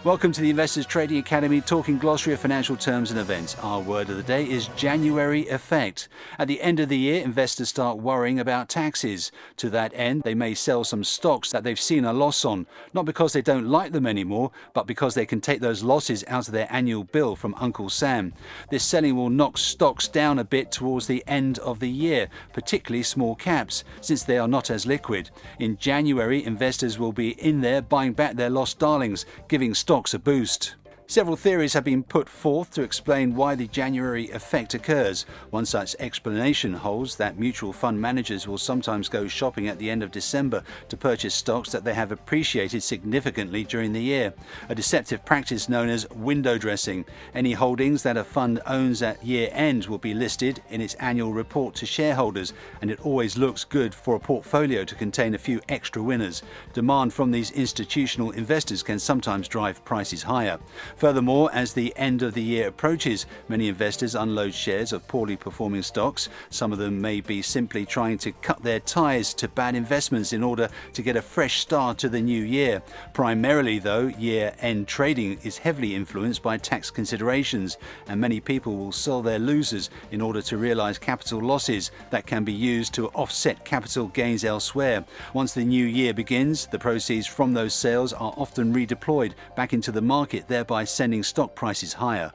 Welcome to the Investors Trading Academy, talking glossary of financial terms and events. Our word of the day is January effect. At the end of the year, investors start worrying about taxes. To that end, they may sell some stocks that they've seen a loss on, not because they don't like them anymore, but because they can take those losses out of their annual bill from Uncle Sam. This selling will knock stocks down a bit towards the end of the year, particularly small caps, since they are not as liquid. In January, investors will be in there buying back their lost darlings, giving stocks a boost. Several theories have been put forth to explain why the January effect occurs. One such explanation holds that mutual fund managers will sometimes go shopping at the end of December to purchase stocks that they have appreciated significantly during the year, a deceptive practice known as window dressing. Any holdings that a fund owns at year end will be listed in its annual report to shareholders, and it always looks good for a portfolio to contain a few extra winners. Demand from these institutional investors can sometimes drive prices higher. Furthermore, as the end of the year approaches, many investors unload shares of poorly performing stocks. Some of them may be simply trying to cut their ties to bad investments in order to get a fresh start to the new year. Primarily, though, year-end trading is heavily influenced by tax considerations, and many people will sell their losers in order to realize capital losses that can be used to offset capital gains elsewhere. Once the new year begins, the proceeds from those sales are often redeployed back into the market, thereby sending stock prices higher.